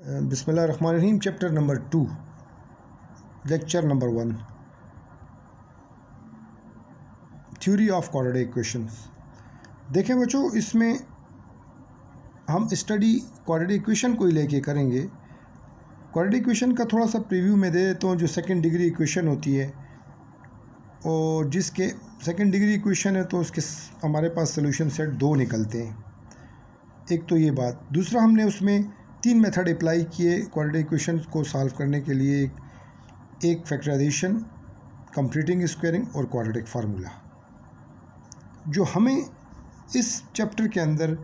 बिस्मिल्लाहिर्रहमानिर्रहीम। Chapter number 2, lecture number 1, theory of quadratic equations. देखें बच्चों, इसमें हम स्टडी क्वाड्रेटिक इक्वेशन को ही लेके करेंगे। क्वाड्रेटिक इक्वेशन का थोड़ा सा प्रीव्यू में दे देता हूँ। जो सेकंड डिग्री इक्वेशन होती है और जिसके सेकंड डिग्री इक्वेशन है तो उसके हमारे पास सोल्यूशन सेट 2 निकलते हैं। एक तो ये बात। दूसरा, हमने उसमें 3 मेथड अप्लाई किए क्वाड्रेटिक इक्वेशन को सॉल्व करने के लिए। एक फैक्टराइजेशन, कंप्लीटिंग स्क्वायरिंग और क्वाड्रेटिक फार्मूला। जो हमें इस चैप्टर के अंदर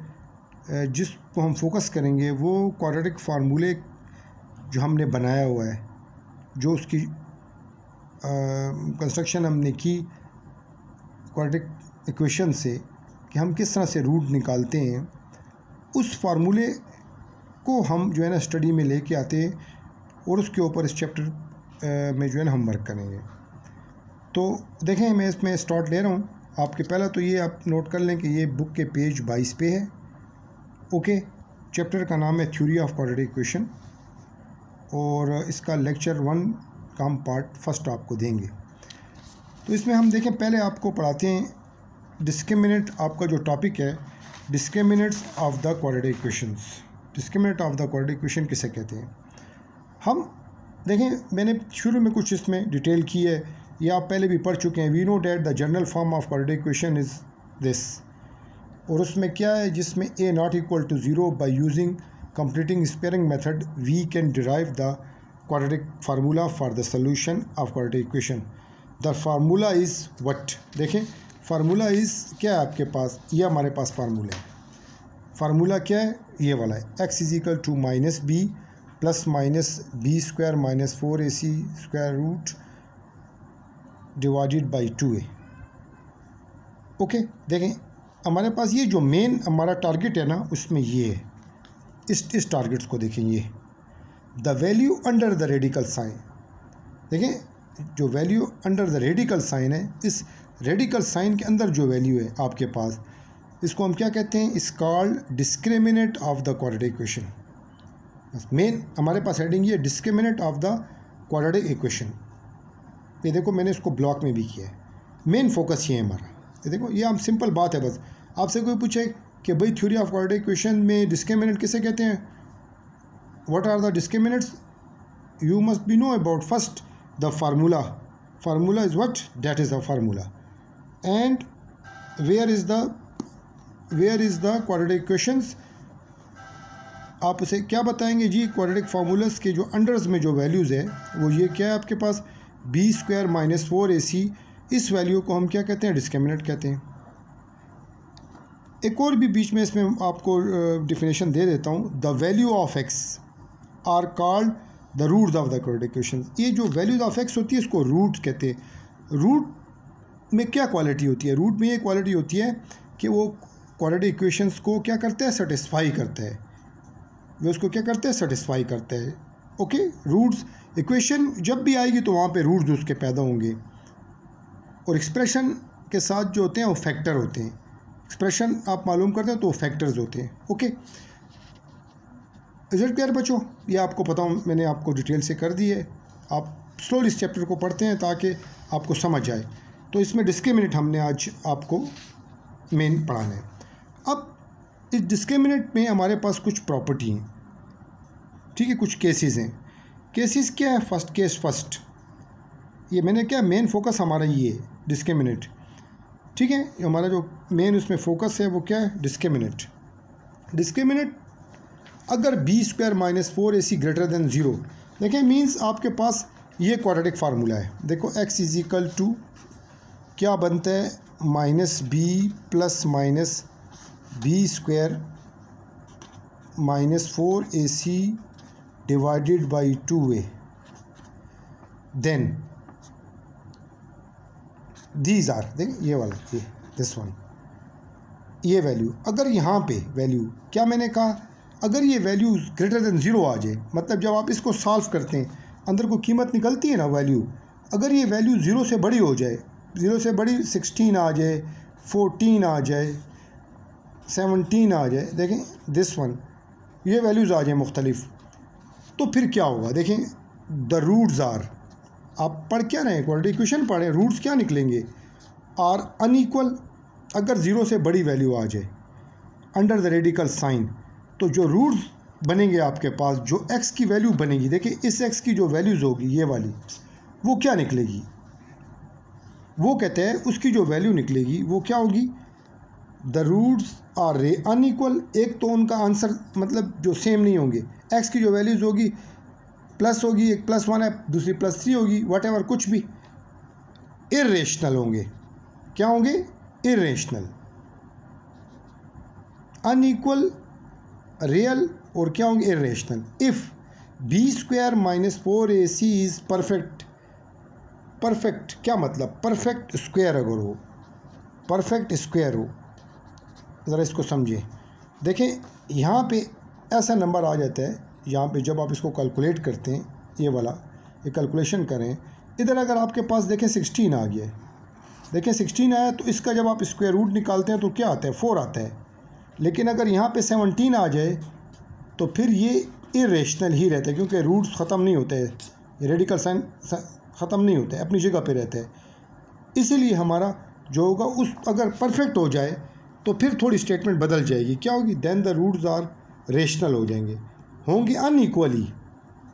जिसको हम फोकस करेंगे वो क्वाड्रेटिक फार्मूले जो हमने बनाया हुआ है, जो उसकी कंस्ट्रक्शन हमने की क्वाड्रेटिक इक्वेशन से कि हम किस तरह से रूट निकालते हैं, उस फार्मूले को हम जो है ना स्टडी में लेके आते हैं और उसके ऊपर इस चैप्टर में जो है ना हम वर्क करेंगे। तो देखें, मैं इसमें स्टार्ट ले रहा हूँ आपके। पहला तो ये आप नोट कर लें कि ये बुक के पेज 22 पे है। ओके, चैप्टर का नाम है थ्योरी ऑफ क्वाड्रेटिक इक्वेशन और इसका लेक्चर 1 का हम पार्ट फर्स्ट आपको देंगे। तो इसमें हम देखें, पहले आपको पढ़ाते हैं डिस्क्रिमिनेंट। आपका जो टॉपिक है discriminants of the quadratic equations. Discriminant of the quadratic equation किसे कहते हैं? हम देखें, मैंने शुरू में कुछ इसमें डिटेल की है, ये आप पहले भी पढ़ चुके हैं। We know that the general form of quadratic equation is this. और उसमें क्या है, जिसमें a not equal to 0 by using completing squaring method we can derive the quadratic formula for the solution of quadratic equation. The formula is what? देखें, formula is क्या है आपके पास? ये हमारे पास फार्मूला है। फार्मूला क्या है? ये वाला है, x is equal to minus B plus minus B square minus 4ac square root divided by 2a। Okay, देखें हमारे पास ये जो मेन हमारा टारगेट है ना, उसमें ये है। इस टारगेट्स को देखें, ये the value under the radical sign. देखें, जो value under the radical sign है, इस रेडिकल साइन के अंदर जो वैल्यू है आपके पास, इसको हम क्या कहते हैं? इस called discriminant of the quadratic equation. बस मेन हमारे पास हेडिंग ये discriminant of the quadratic equation. ये देखो, मैंने इसको ब्लॉक में भी किया है। मेन फोकस ये है हमारा। ये देखो, ये हम सिंपल बात है। बस आपसे कोई पूछे कि भाई थ्योरी ऑफ क्वाड्रेटिक इक्वेशन में डिस्क्रिमिनेंट किसे कहते हैं, what are the discriminants, you must be know about first the formula. Formula is what? That is the formula. And where is the quadratic equations. आप उसे क्या बताएंगे जी? क्वाड्रेटिक फार्मूलास के जो अंडर्स में जो वैल्यूज़ है वो ये क्या है आपके पास? B square minus 4ac। इस वैल्यू को हम क्या कहते हैं? डिस्क्रिमिनेंट कहते हैं। एक और भी बीच में इसमें आपको डिफिनेशन दे देता हूँ। The value of x are called the roots of the quadratic equation. ये जो वैल्यूज ऑफ x होती है इसको रूट कहते हैं। रूट में क्या क्वालिटी होती है? रूट में ये क्वालिटी होती है कि वो क्वाड्रेटिक इक्वेशंस को क्या करते हैं? सेटिस्फाई करते हैं। वो उसको क्या करते हैं? सेटिस्फाई करते हैं। ओके, रूट्स इक्वेशन जब भी आएगी तो वहाँ पे रूट्स उसके पैदा होंगे। और एक्सप्रेशन के साथ जो होते हैं वो फैक्टर होते हैं। एक्सप्रेशन आप मालूम करते हैं तो वो फैक्टर्स होते हैं। ओके, रिजल्ट क्लियर बच्चों? ये आपको पता हूँ, मैंने आपको डिटेल से कर दी है। आप स्लोली इस चैप्टर को पढ़ते हैं ताकि आपको समझ आए। तो इसमें डिस्क्रिमिनेंट हमने आज आपको मेन पढ़ाना है। अब इस डिस्क्रिमिनेंट में हमारे पास कुछ प्रॉपर्टी हैं, ठीक है, कुछ केसेस हैं। केसेस क्या है? फर्स्ट केस फर्स्ट, ये मैंने क्या मेन फोकस हमारा ये है डिस्क्रिमिनेंट, ठीक है। हमारा जो मेन उसमें फोकस है वो क्या है? डिस्क्रिमिनेंट। डिस्क्रिमिनेंट अगर B square minus 4ac greater than 0, देखें मीन्स आपके पास ये क्वाड्रेटिक फार्मूला है। देखो, x इज इक्वल टू क्या बनता है? Minus B plus minus B square minus 4ac divided by 2a। Then these are, देखें ये वाला, ये दिस वन, ये वैल्यू। अगर यहाँ पे वैल्यू क्या मैंने कहा, अगर ये वैल्यू ग्रेटर देन 0 आ जाए, मतलब जब आप इसको सॉल्व करते हैं अंदर को कीमत निकलती है ना वैल्यू, अगर ये वैल्यू 0 से बड़ी हो जाए, 0 से बड़ी 16 आ जाए, 14 आ जाए, 17 आ जाए, देखें दिस वन, ये वैल्यूज़ आ जाए मुख्तलिफ, तो फिर क्या होगा, देखें द रूट्स आर, आप पढ़ क्या रहे हैं, क्वाड्रेटिक इक्वेशन पढ़ रहे हैं, रूट्स क्या निकलेंगे, आर अनइक्वल, अगर ज़ीरो से बड़ी वैल्यू आ जाए अंडर द रेडिकल साइन, तो जो रूट्स बनेंगे आपके पास, जो एक्स की वैल्यू बनेगी, देखिए इस एक्स की जो वैल्यूज़ होगी ये वाली, वो क्या निकलेगी, वो कहते हैं उसकी जो वैल्यू निकलेगी वो क्या होगी, द रूट्स आर रे अनइक्वल, एक तो उनका आंसर मतलब जो सेम नहीं होंगे, एक्स की जो वैल्यूज़ होगी प्लस होगी, एक +1 है दूसरी +3 होगी, वट एवर कुछ भी, इर्रेशनल होंगे, क्या होंगे, इर्रेशनल, अनइक्वल, रियल और क्या होंगे, irrational. If b² - 4ac is perfect, perfect क्या मतलब, परफेक्ट स्क्वायर अगर हो, परफेक्ट स्क्वायर हो, ज़रा इसको समझें। देखें यहाँ पे ऐसा नंबर आ जाता है, यहाँ पे जब आप इसको कैलकुलेट करते हैं, ये वाला ये कैलकुलेशन करें, इधर अगर आपके पास देखें 16 आ गया है, देखें 16 आया, तो इसका जब आप स्क्वायर रूट निकालते हैं तो क्या आता है, 4 आता है। लेकिन अगर यहाँ पे 17 आ जाए तो फिर ये इरेशनल ही रहता है, क्योंकि रूट्स ख़त्म नहीं होते हैं, रेडिकल साइन ख़त्म नहीं होते, अपनी जगह पे रहते हैं। इसीलिए हमारा जो होगा उस अगर परफेक्ट हो जाए तो फिर थोड़ी स्टेटमेंट बदल जाएगी, क्या होगी, then the roots are rational हो जाएंगे, होंगे अनइक्वली,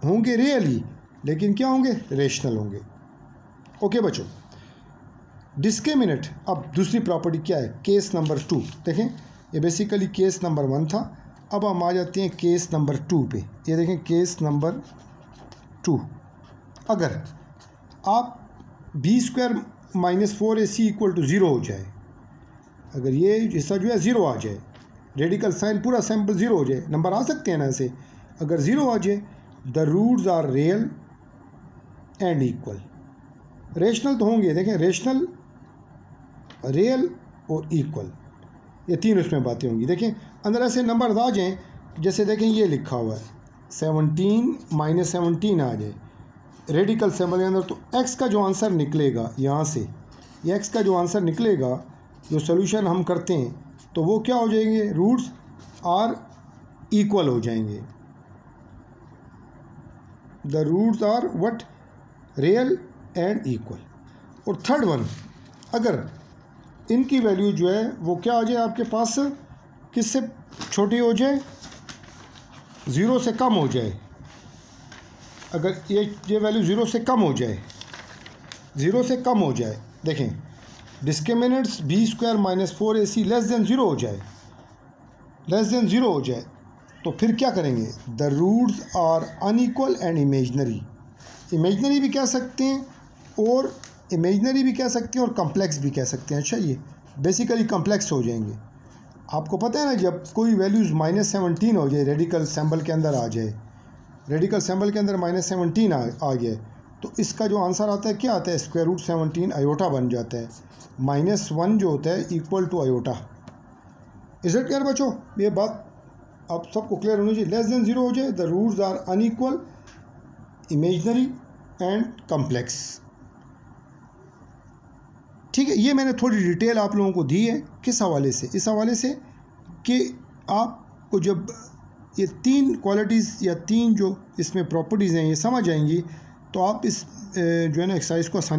होंगे रियली, लेकिन क्या होंगे, रेशनल होंगे। ओके बच्चों, डिस्क्रिमिनेंट, अब दूसरी प्रॉपर्टी क्या है, केस नंबर 2, देखें ये बेसिकली केस नंबर 1 था, अब हम आ जाते हैं केस नंबर 2 पे। ये देखें केस नंबर 2, अगर आप b² - 4ac = 0 हो जाए, अगर ये हिस्सा जो है 0 आ जाए, रेडिकल साइन पूरा सैम्पल 0 हो जाए, नंबर आ सकते हैं ना ऐसे, अगर 0 आ जाए, the roots are real and equal, rational तो होंगे, देखें रेशनल, रियल और इक्वल, ये तीन उसमें बातें होंगी। देखें अंदर ऐसे नंबर आ जाएँ, जैसे देखें ये लिखा हुआ है 17 - 17 आ जाए रेडिकल सैम्पल के अंदर, तो एक्स का जो आंसर निकलेगा यहाँ से, ये एक्स का जो आंसर निकलेगा, जो सोल्यूशन हम करते हैं, तो वो क्या हो जाएंगे, रूट्स आर इक्वल हो जाएंगे, the roots are what, real and equal. और थर्ड वन, अगर इनकी वैल्यू जो है वो क्या आ जाए आपके पास, किससे छोटी हो जाए, 0 से कम हो जाए, अगर ये वैल्यू 0 से कम हो जाए, 0 से कम हो जाए, देखें डिस्क्रिमिनेंट्स b² - 4ac <0 हो जाए, <0 हो जाए, तो फिर क्या करेंगे, the roots are unequal and imaginary, imaginary भी कह सकते हैं और इमेजनरी भी कह सकते हैं और कम्प्लेक्स भी कह सकते हैं। अच्छा, ये बेसिकली कम्प्लेक्स हो जाएंगे। आपको पता है ना, जब कोई वैल्यूज़ -17 हो जाए, रेडिकल सैम्पल के अंदर आ जाए, रेडिकल सैम्पल के अंदर -17 आ गया, तो इसका जो आंसर आता है क्या आता है, √17 आयोटा बन जाता है, -1 जो होता है equal to iota. Is it clear बच्चों, ये बात आप सबको क्लियर होनी चाहिए। <0 हो जाए, the roots are unequal, imaginary and complex. ठीक है, ये मैंने थोड़ी डिटेल आप लोगों को दी है, किस हवाले से, इस हवाले से कि आपको जब ये 3 क्वालिटीज़ या 3 जो इसमें प्रॉपर्टीज़ हैं ये समझ आएंगी, तो आप इस जो है ना एक्सरसाइज को आसानी